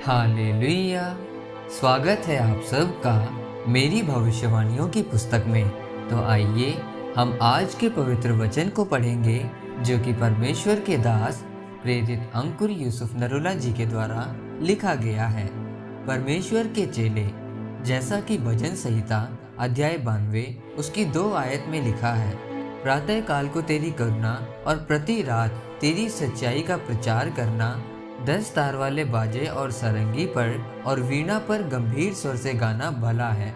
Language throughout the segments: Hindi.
हालेलुया। स्वागत है आप सबका मेरी भविष्यवाणियों की पुस्तक में। तो आइए हम आज के पवित्र वचन को पढ़ेंगे जो कि परमेश्वर के दास प्रेरित अंकुर यूसुफ नरोला जी के द्वारा लिखा गया है। परमेश्वर के चेले, जैसा कि भजन संहिता अध्याय 92 उसकी 2 आयत में लिखा है, प्रातः काल को तेरी करुणा और प्रति रात तेरी सच्चाई का प्रचार करना, 10 तार वाले बाजे और सारंगी पर और वीणा पर गंभीर स्वर से गाना भला है।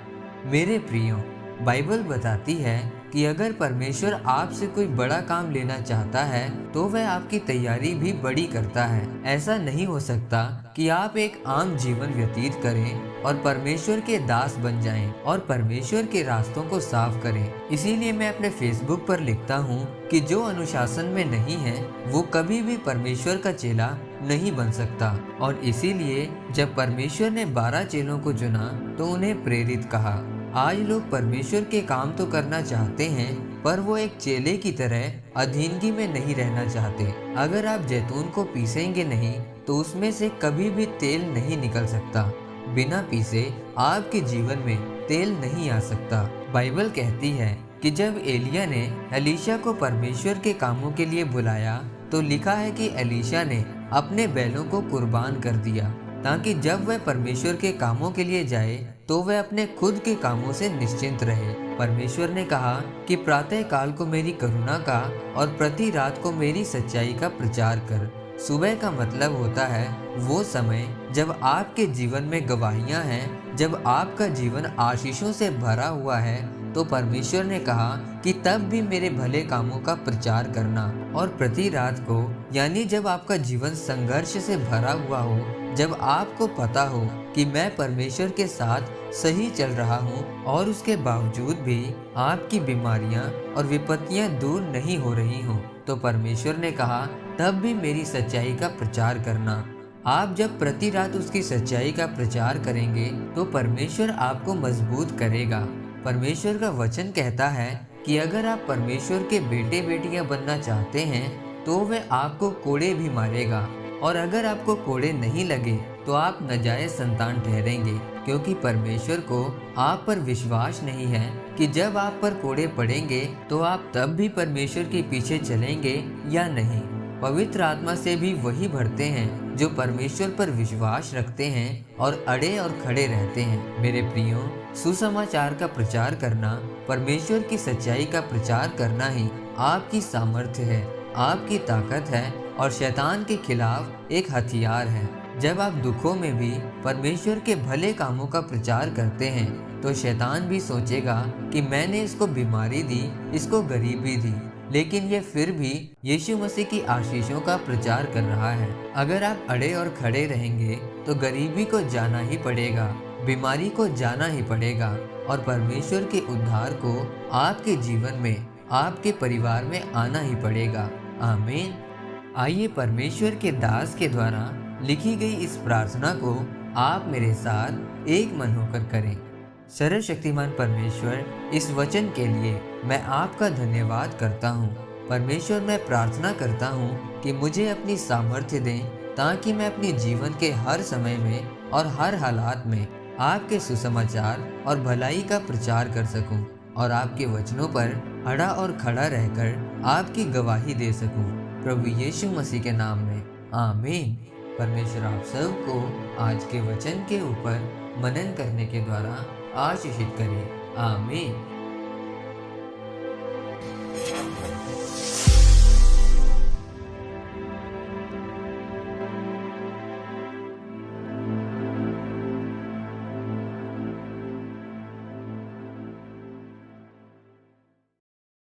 मेरे प्रियो, बाइबल बताती है कि अगर परमेश्वर आपसे कोई बड़ा काम लेना चाहता है तो वह आपकी तैयारी भी बड़ी करता है। ऐसा नहीं हो सकता कि आप एक आम जीवन व्यतीत करें और परमेश्वर के दास बन जाएं और परमेश्वर के रास्तों को साफ करें। इसीलिए मैं अपने फेसबुक पर लिखता हूँ कि जो अनुशासन में नहीं है वो कभी भी परमेश्वर का चेला नहीं बन सकता। और इसीलिए जब परमेश्वर ने 12 चेलों को चुना तो उन्हें प्रेरित कहा। आज लोग परमेश्वर के काम तो करना चाहते हैं पर वो एक चेले की तरह अधीनगी में नहीं रहना चाहते। अगर आप जैतून को पीसेंगे नहीं तो उसमें से कभी भी तेल नहीं निकल सकता। बिना पीसे आपके जीवन में तेल नहीं आ सकता। बाइबल कहती है कि जब एलिया ने एलीशा को परमेश्वर के कामों के लिए बुलाया तो लिखा है कि एलीशा ने अपने बैलों को कुर्बान कर दिया ताकि जब वह परमेश्वर के कामों के लिए जाए तो वह अपने खुद के कामों से निश्चिंत रहे। परमेश्वर ने कहा कि प्रातः काल को मेरी करुणा का और प्रति रात को मेरी सच्चाई का प्रचार कर। सुबह का मतलब होता है वो समय जब आपके जीवन में गवाहियां हैं, जब आपका जीवन आशीषों से भरा हुआ है। तो परमेश्वर ने कहा कि तब भी मेरे भले कामों का प्रचार करना। और प्रति रात को यानी जब आपका जीवन संघर्ष से भरा हुआ हो, जब आपको पता हो कि मैं परमेश्वर के साथ सही चल रहा हूँ और उसके बावजूद भी आपकी बीमारियाँ और विपत्तियाँ दूर नहीं हो रही हों, तो परमेश्वर ने कहा तब भी मेरी सच्चाई का प्रचार करना। आप जब प्रति रात उसकी सच्चाई का प्रचार करेंगे तो परमेश्वर आपको मजबूत करेगा। परमेश्वर का वचन कहता है कि अगर आप परमेश्वर के बेटे बेटियां बनना चाहते हैं तो वह आपको कोड़े भी मारेगा, और अगर आपको कोड़े नहीं लगे तो आप नाजायज संतान ठहरेंगे, क्योंकि परमेश्वर को आप पर विश्वास नहीं है कि जब आप पर कोड़े पड़ेंगे तो आप तब भी परमेश्वर के पीछे चलेंगे या नहीं। पवित्र आत्मा से भी वही भरते हैं जो परमेश्वर पर विश्वास रखते हैं और अड़े और खड़े रहते हैं। मेरे प्रियो, सुसमाचार का प्रचार करना, परमेश्वर की सच्चाई का प्रचार करना ही आपकी सामर्थ्य है, आपकी ताकत है और शैतान के खिलाफ एक हथियार है। जब आप दुखों में भी परमेश्वर के भले कामों का प्रचार करते हैं तो शैतान भी सोचेगा कि मैंने इसको बीमारी दी, इसको गरीबी दी, लेकिन ये फिर भी यीशु मसीह की आशीषों का प्रचार कर रहा है। अगर आप अड़े और खड़े रहेंगे तो गरीबी को जाना ही पड़ेगा, बीमारी को जाना ही पड़ेगा और परमेश्वर के उद्धार को आपके जीवन में, आपके परिवार में आना ही पड़ेगा। आमीन। आइए परमेश्वर के दास के द्वारा लिखी गई इस प्रार्थना को आप मेरे साथ एक मन होकर करें। सर्वशक्तिमान परमेश्वर, इस वचन के लिए मैं आपका धन्यवाद करता हूँ। परमेश्वर, मैं प्रार्थना करता हूँ कि मुझे अपनी सामर्थ्य दें ताकि मैं अपने जीवन के हर समय में और हर हालात में आपके सुसमाचार और भलाई का प्रचार कर सकूं और आपके वचनों पर अड़ा और खड़ा रहकर आपकी गवाही दे सकूं। प्रभु यीशु मसीह के नाम में आमीन। परमेश्वर आप सबको आज के वचन के ऊपर मनन करने के द्वारा आशीषित करे। आमीन।